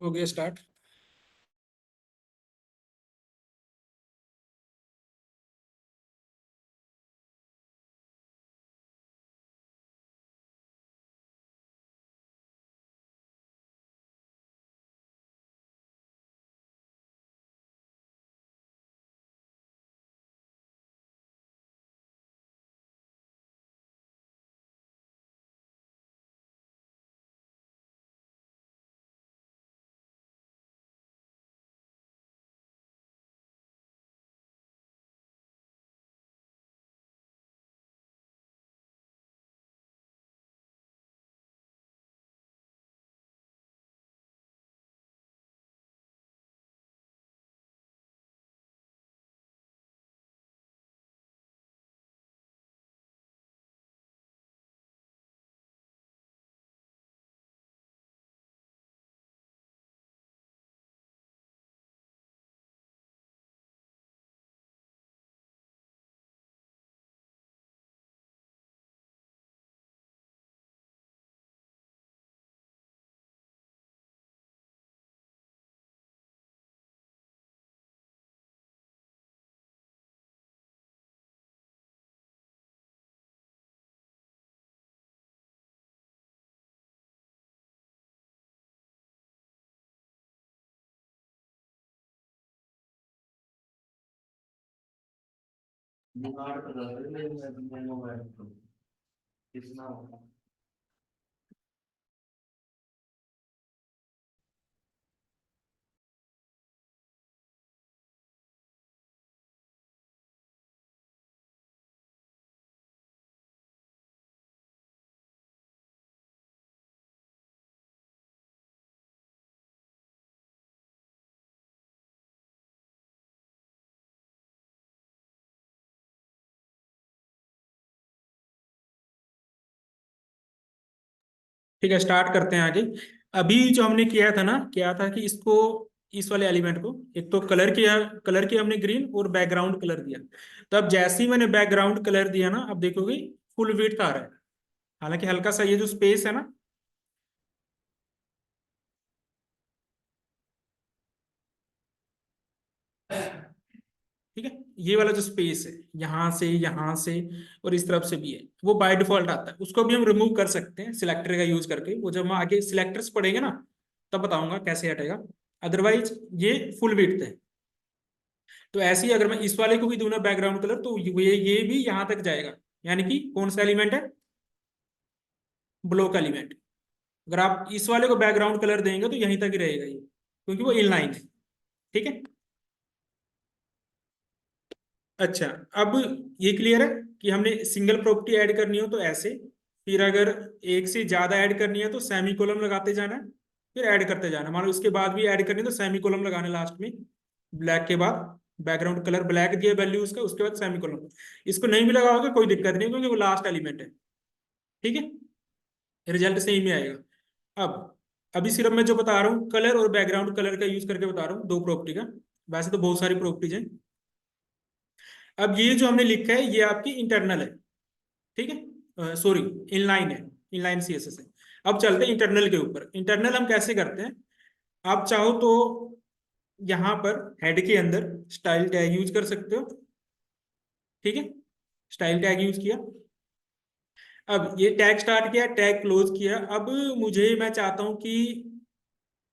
हो गया स्टार्ट। ठीक है, स्टार्ट करते हैं आगे। अभी जो हमने किया था ना, क्या था कि इसको, इस वाले एलिमेंट को एक तो कलर किया हमने ग्रीन और बैकग्राउंड कलर दिया। तो अब जैसे ही मैंने बैकग्राउंड कलर दिया ना, अब देखोगे फुल विड्थ आ रहा है। हालांकि हल्का सा ये जो स्पेस है ना, ठीक है, ये वाला जो स्पेस है यहाँ से और इस तरफ से भी है, वो बाय डिफॉल्ट आता है। उसको भी हम रिमूव कर सकते हैं सिलेक्टर का यूज करके। वो जब हम आगे सिलेक्टर्स पढ़ेंगे ना, तब बताऊंगा कैसे हटेगा। अदरवाइज ये फुल विड्थ है। तो ऐसे ही अगर मैं इस वाले को भी दूं ना बैकग्राउंड कलर, तो ये भी यहां तक जाएगा। यानी कि कौन सा एलिमेंट है? Block element. अगर आप इस वाले को बैकग्राउंड कलर देंगे तो यहीं तक ही रहेगा ये, क्योंकि वो इनलाइन है। ठीक है। अच्छा, अब ये क्लियर है कि हमने सिंगल प्रॉपर्टी ऐड करनी हो तो ऐसे, फिर अगर एक से ज्यादा ऐड करनी है तो सेमी कोलम लगाते जाना है, फिर ऐड करते जाना। मान लो इसके बाद भी ऐड करनी है तो सेमी कोलम लगाने लास्ट में। ब्लैक के बाद बैकग्राउंड कलर ब्लैक दिया वैल्यू उसका, उसके बाद सेमी कोलम। इसको नहीं भी लगाओगे कोई दिक्कत नहीं, क्योंकि वो लास्ट एलिमेंट है। ठीक है, रिजल्ट सेम ही आएगा। अब अभी सिर्फ मैं जो बता रहा हूँ कलर और बैकग्राउंड कलर का यूज करके बता रहा हूँ, दो प्रॉपर्टी का। वैसे तो बहुत सारी प्रॉपर्टीज हैं। अब ये जो हमने लिखा है ये आपकी इंटरनल है। ठीक है, सॉरी, इनलाइन है। इनलाइन सीएसएस है। अब चलते हैं इंटरनल के ऊपर। इंटरनल हम कैसे करते हैं? आप चाहो तो यहाँ पर हेड के अंदर स्टाइल टैग यूज कर सकते हो। ठीक है, स्टाइल टैग यूज किया। अब ये टैग स्टार्ट किया, टैग क्लोज किया। अब मैं चाहता हूं कि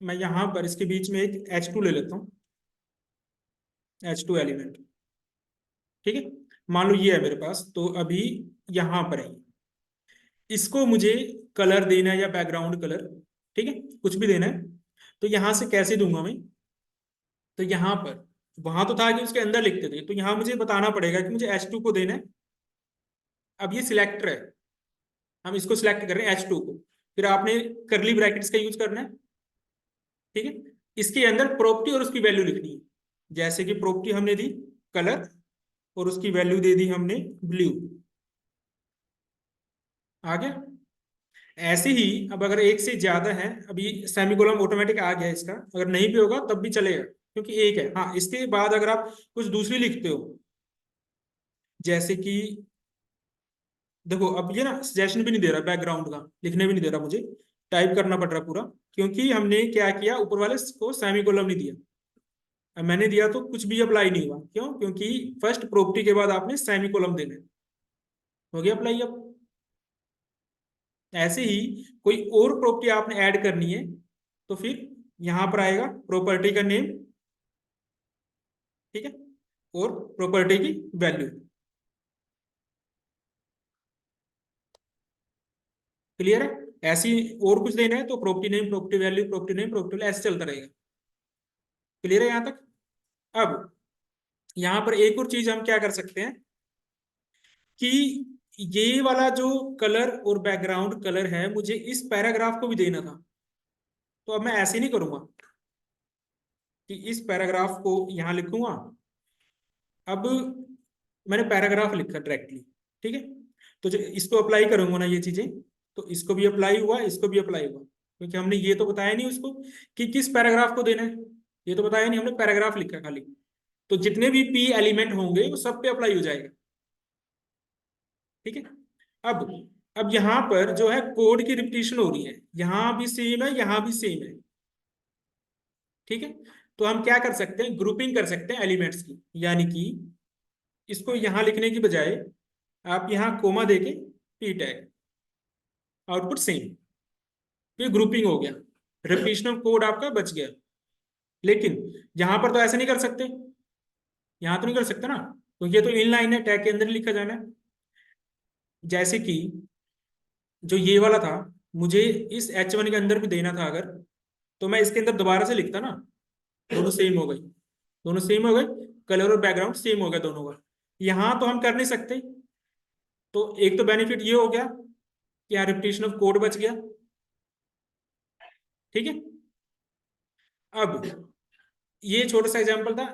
मैं यहां पर इसके बीच में एक H2 ले लेता हूँ। H2 element. ठीक है, मान लो ये है मेरे पास, तो अभी यहां पर है। इसको मुझे कलर देना है या बैकग्राउंड कलर, ठीक है, कुछ भी देना है। तो यहां से कैसे दूंगा मैं? तो यहां पर, वहां तो था कि उसके अंदर लिखते थे, तो यहां मुझे बताना पड़ेगा कि मुझे H2 को देना है। अब ये सिलेक्टर है, हम इसको सिलेक्ट कर रहे हैं H2 को। फिर आपने करली ब्रैकेट्स का यूज करना है। ठीक है, इसके अंदर प्रॉपर्टी और उसकी वैल्यू लिखनी है। जैसे कि प्रॉपर्टी हमने दी कलर, और उसकी वैल्यू दे दी हमने ब्लू। आगे ऐसे ही, अब अगर एक से ज्यादा है, अभी सेमीकोलन ऑटोमेटिक आ गया इसका, अगर नहीं भी होगा तब भी चलेगा क्योंकि एक है। हाँ, इसके बाद अगर आप कुछ दूसरी लिखते हो, जैसे कि देखो अब ये ना सजेशन भी नहीं दे रहा बैकग्राउंड का, लिखने भी नहीं दे रहा मुझे। टाइप करना पड़ रहा पूरा, क्योंकि हमने क्या किया, ऊपर वाले को सेमीकोलन नहीं दिया। अब मैंने दिया तो कुछ भी अप्लाई नहीं हुआ, क्यों? क्योंकि फर्स्ट प्रॉपर्टी के बाद आपने सेमीकोलन देना है। हो गया अप्लाई अब। ऐसे ही कोई और प्रॉपर्टी आपने ऐड करनी है तो फिर यहां पर आएगा प्रॉपर्टी का नेम, ठीक है, और प्रॉपर्टी की वैल्यू। क्लियर है? ऐसी और कुछ देना है तो property name, property value, property name, property value, ऐसे चलता रहेगा। क्लियर है यहां तक? अब यहां पर एक और चीज हम क्या कर सकते हैं कि ये वाला जो कलर और बैकग्राउंड कलर है मुझे इस पैराग्राफ को भी देना था। तो अब मैं ऐसे नहीं करूंगा कि इस पैराग्राफ को यहां लिखूंगा। अब मैंने पैराग्राफ लिखा डायरेक्टली, ठीक है, तो जो इसको अप्लाई करूंगा ना ये चीजें, तो इसको भी अप्लाई हुआ, इसको भी अप्लाई हुआ, क्योंकि हमने ये तो बताया नहीं उसको कि किस पैराग्राफ को देना है। ये तो बताया नहीं, हमने पैराग्राफ लिखा खाली। तो जितने भी पी एलिमेंट होंगे वो सब पे अप्लाई हो जाएगा। ठीक है। अब अब यहां पर जो है कोड की रिपीटिशन हो रही है, यहां भी सेम है, यहां भी सेम है। ठीक है। तो हम क्या कर सकते हैं, ग्रुपिंग कर सकते हैं एलिमेंट्स की, यानी कि इसको यहां लिखने की बजाय आप यहां कोमा देके पी टैग, आउटपुट सेम, तो ये ग्रुपिंग हो गया, रिपीटिशन कोड आपका बच गया। लेकिन यहां पर तो ऐसे नहीं कर सकते, यहां तो नहीं कर सकते ना, क्योंकि ये तो इनलाइन है, टैग के अंदर ही लिखा जाना है। जैसे कि जो ये वाला था, मुझे इस H1 के अंदर भी देना था अगर, तो मैं इसके अंदर दोबारा से लिखता ना, दोनों सेम हो गई, दोनों सेम हो गए, कलर और बैकग्राउंड सेम हो गया दोनों का। यहां तो हम कर नहीं सकते। तो एक तो बेनिफिट ये हो गया कि यहाँ रिपीटिशन ऑफ कोड बच गया। ठीक है। अब ये छोटा सा एग्जांपल था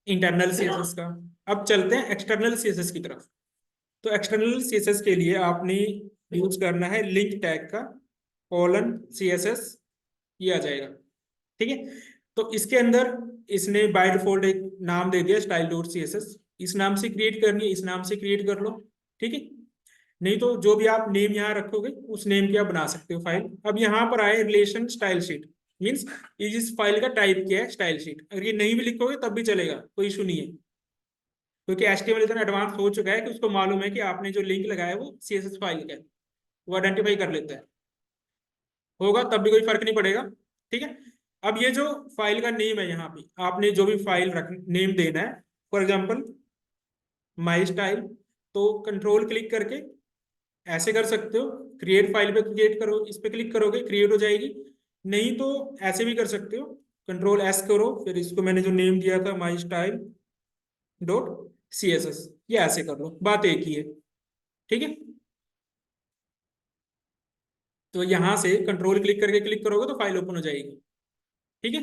इंटरनल सीएसएस का। अब चलते हैं एक्सटर्नल सीएसएस की तरफ। तो एक्सटर्नल सीएसएस के लिए आपने यूज करना है लिंक टैग का कॉलन सीएसएस, ये आ जाएगा। ठीक है। तो इसके अंदर इसने बाय डिफॉल्ट एक नाम दे दिया style dot C S S, इस नाम से क्रिएट करनी है, इस नाम से क्रिएट कर लो। ठीक है। नहीं तो जो भी आप नेम यहाँ रखोगे उस नेम की आप बना सकते हो फाइल। अब यहाँ पर आए रिलेशन स्टाइल शीट, मीन्स इस फाइल का टाइप क्या है, स्टाइल शीट। अगर ये नहीं भी लिखोगे तब भी चलेगा, कोई इशू नहीं है, क्योंकि HTML इतना एडवांस हो चुका है कि उसको मालूम है कि आपने जो लिंक लगाया है वो CSS फाइल का है, वो आइडेंटिफाई कर लेता है। होगा तब भी कोई फर्क नहीं पड़ेगा। ठीक है। अब ये जो फाइल का नेम है, यहाँ पे आपने जो भी फाइल रख नेम देना है, फॉर एग्जांपल माई स्टाइल, तो कंट्रोल क्लिक करके ऐसे कर सकते हो, क्रिएट फाइल पे क्रिएट करो, इस पे क्लिक करोगे क्रिएट हो जाएगी। नहीं तो ऐसे भी कर सकते हो, कंट्रोल एस करो, फिर इसको मैंने जो नेम दिया था my style dot C S S, ये ऐसे कर लो, बात एक ही है। ठीक है। तो यहां से कंट्रोल क्लिक करके क्लिक करोगे तो फाइल ओपन हो जाएगी। ठीक है।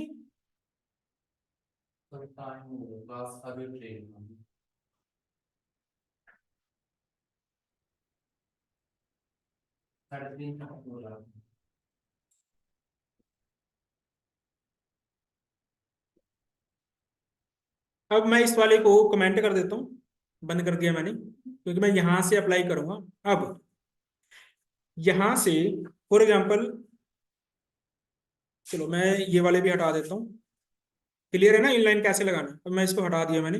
अब मैं इस वाले को कमेंट कर देता हूँ, बंद कर दिया मैंने, क्योंकि मैं यहां से अप्लाई करूंगा। अब यहां से फॉर एग्जांपल, चलो मैं ये वाले भी हटा देता हूँ। क्लियर है ना इनलाइन कैसे लगाना? अब मैं इसको हटा दिया मैंने,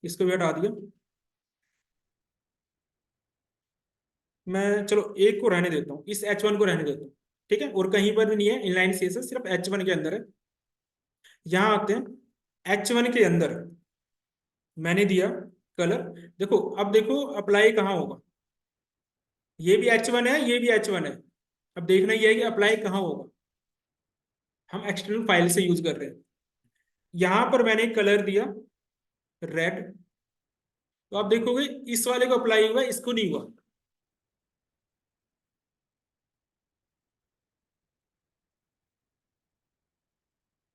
इसको भी हटा दिया। मैं चलो एक को रहने देता हूँ, इस H1 को रहने देता हूँ। ठीक है। और कहीं पर भी नहीं है इनलाइन सीएसएस, सिर्फ H1 के अंदर है। यहाँ आते हैं H1 के अंदर मैंने दिया कलर। देखो अब देखो अप्लाई कहाँ होगा, ये भी H1 है, ये भी H1 है। अब देखना ये है कि अप्लाई कहाँ होगा। हम एक्सटर्नल फाइल से यूज कर रहे हैं। यहां पर मैंने कलर दिया रेड, तो आप देखोगे इस वाले को अप्लाई हुआ, इसको नहीं हुआ।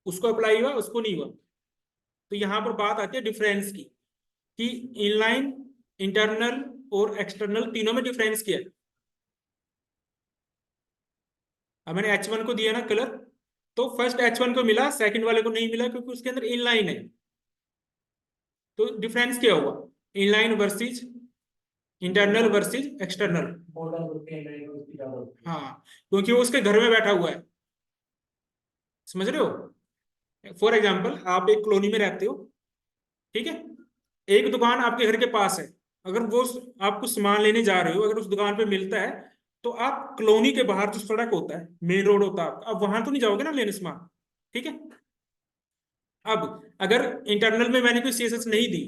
उसको अप्लाई हुआ, उसको नहीं हुआ। तो यहां पर बात आती है डिफरेंस की, कि इनलाइन, इंटरनल और एक्सटर्नल तीनों में डिफरेंस क्या है। अब मैंने H1 को दिया ना कलर, तो फर्स्ट H1 को मिला, सेकंड वाले को नहीं मिला, क्योंकि उसके अंदर इनलाइन है। तो डिफरेंस क्या हुआ, inline versus internal versus external. हाँ, क्योंकि वो उसके घर में बैठा हुआ है, समझ रहे हो। फॉर एग्जाम्पल, आप एक कॉलोनी में रहते हो, ठीक है, एक दुकान आपके घर के पास है, अगर वो आप कुछ सामान लेने जा रहे हो, अगर उस दुकान पे मिलता है, तो आप कॉलोनी के बाहर जो सड़क होता है, मेन रोड होता है आपका, अब वहां तो नहीं जाओगे ना लेने सामान, ठीक है। अब अगर इंटरनल में मैंने कोई सीएसएस नहीं दी,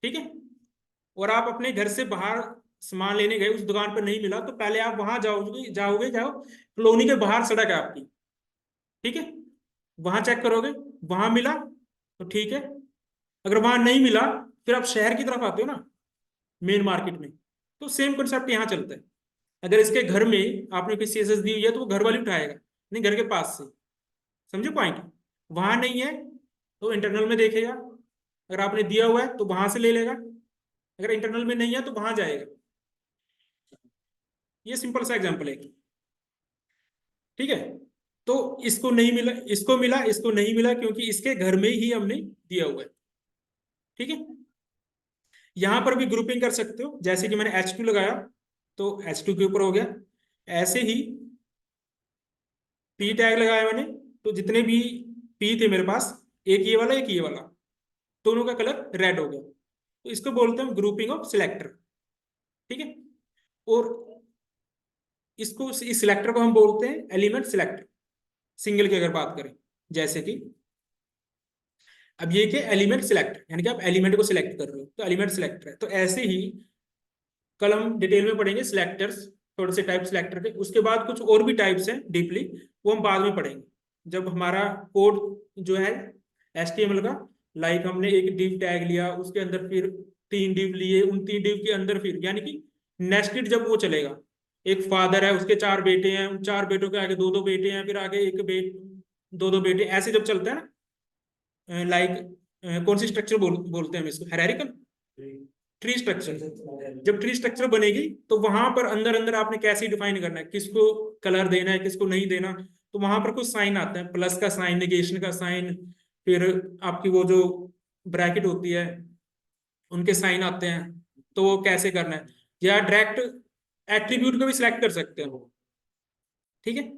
ठीक है, और आप अपने घर से बाहर सामान लेने गए, उस दुकान पर नहीं मिला, तो पहले आप वहां जाओगे जाओगे जाओ कॉलोनी के बाहर सड़क है आपकी, ठीक है, वहां चेक करोगे, वहां मिला तो ठीक है, अगर वहां नहीं मिला, फिर आप शहर की तरफ आते हो ना, मेन मार्केट में, तो सेम कॉन्सेप्ट यहाँ चलता है। अगर इसके घर में आपने कोई सीएसएस दी हुई है, तो वो घर वाली उठाएगा, नहीं घर के पास से, समझे पॉइंट। वहां नहीं है तो इंटरनल में देखेगा, अगर आपने दिया हुआ है तो वहां से ले लेगा, अगर इंटरनल में नहीं है तो वहां जाएगा। ये सिंपल सा एग्जांपल है, ठीक है। तो इसको नहीं मिला, इसको मिला, इसको नहीं मिला, क्योंकि इसके घर में ही हमने दिया हुआ है, ठीक है। यहां पर भी ग्रुपिंग कर सकते हो, जैसे कि मैंने H2 लगाया तो H2 के ऊपर हो गया, ऐसे ही P टैग लगाया मैंने, तो जितने भी P थे मेरे पास, एक ये वाला एक ये वाला, दोनों का कलर रेड हो गया, तो इसको बोलते हैं ग्रुपिंग ऑफ सिलेक्टर, ठीक है। और इसको, इस सिलेक्टर को हम बोलते हैं एलिमेंट सिलेक्टर, सिंगल की अगर बात करें, जैसे कि अब ये क्या एलिमेंट सिलेक्टर, यानी कि आप एलिमेंट को सिलेक्ट कर रहे हो तो एलिमेंट सिलेक्टर है, तो ऐसे ही कल हम डिटेल में पढ़ेंगे सिलेक्टर्स, थोड़े से टाइप सिलेक्टर के, उसके बाद कुछ और भी टाइप्स हैं डीपली, वो हम बाद में पढ़ेंगे जब हमारा कोड जो है HTML का, लाइक हमने एक डिव टैग लिया, उसके अंदर फिर 3 डिव लिए, उन 3 डिव के अंदर फिर यानी कि नेस्टेड जब वो चलेगा, एक फादर है, उसके 4 बेटे हैं, उन 4 बेटों के आगे 2-2 बेटे हैं, फिर आगे एक बेट, 2-2 बेटे, ऐसे जब चलता है ना, लाइक कौन सी स्ट्रक्चर बोलते हैं हम इसको, हायरार्किकल ट्री स्ट्रक्चर। जब ट्री स्ट्रक्चर बनेगी, तो वहां पर अंदर अंदर आपने कैसे डिफाइन करना है, किसको कलर देना है, किसको नहीं देना, तो वहां पर कुछ साइन आता है, प्लस का साइन, नेगेशन का साइन, फिर आपकी वो जो ब्रैकेट होती है, उनके साइन आते हैं, तो वो कैसे करना है, या डायरेक्ट एट्रीब्यूट को भी सिलेक्ट कर सकते हैं वो, ठीक है।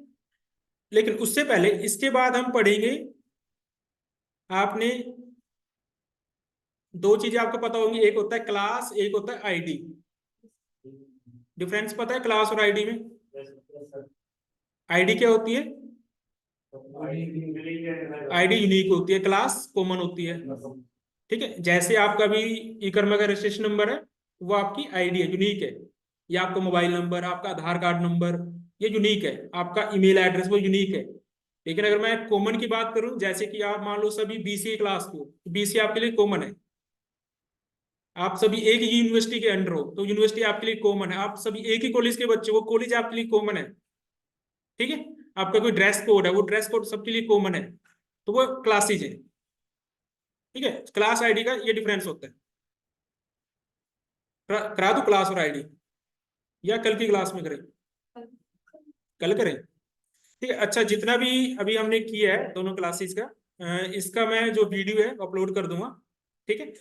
लेकिन उससे पहले, इसके बाद हम पढ़ेंगे, आपने 2 चीजें आपको पता होंगी, एक होता है क्लास, एक होता है आईडी। डिफरेंस पता है क्लास और आईडी में? आईडी क्या होती है? आईडी यूनिक होती है, क्लास कॉमन होती है, ठीक है। जैसे आपका भी ई कर्मा का रजिस्ट्रेशन नंबर है, वो आपकी आईडी है, यूनिक है, या आपका मोबाइल नंबर, आपका आधार कार्ड नंबर, ये यूनिक है, आपका ईमेल एड्रेस वो यूनिक है। लेकिन अगर मैं कॉमन की बात करूं, जैसे कि आप मान लो सभी बीसीए क्लास को, बीसीए आपके लिए कॉमन है, आप सभी एक ही यूनिवर्सिटी के अंडर हो, तो यूनिवर्सिटी आपके लिए कॉमन है, आप सभी एक ही कॉलेज के बच्चे, वो कॉलेज आपके लिए कॉमन है, ठीक है। आपका कोई ड्रेस कोड है, वो ड्रेस कोड सबके लिए कॉमन है, तो वो क्लासेज है, ठीक है। क्लास आईडी का ये डिफरेंस होता है। करा दो क्लास और आईडी, या कल की क्लास में करें? कल करें, ठीक है। अच्छा, जितना भी अभी हमने किया है दोनों क्लासेस का, इसका मैं जो वीडियो है अपलोड कर दूंगा, ठीक है।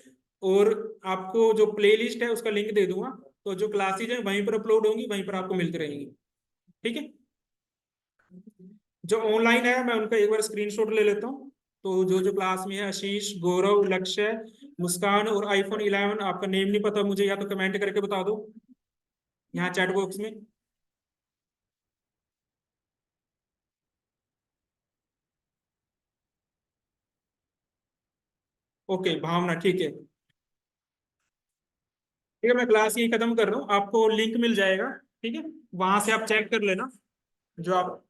और आपको जो प्ले लिस्ट है उसका लिंक दे दूंगा, तो जो क्लासेज है वहीं पर अपलोड होंगी, वहीं पर आपको मिलती रहेंगी, ठीक है। जो ऑनलाइन है मैं उनका एक बार स्क्रीनशॉट ले लेता हूँ, तो जो जो क्लास में है, आशीष, गौरव, लक्ष्य, मुस्कान और iPhone 11, आपका नेम नहीं पता मुझे, या तो कमेंट करके बता दो यहाँ चैट बॉक्स में। ओके भावना, ठीक है, ठीक है। मैं क्लास यही खत्म कर रहा हूँ, आपको लिंक मिल जाएगा, ठीक है, वहां से आप चेक कर लेना जो आप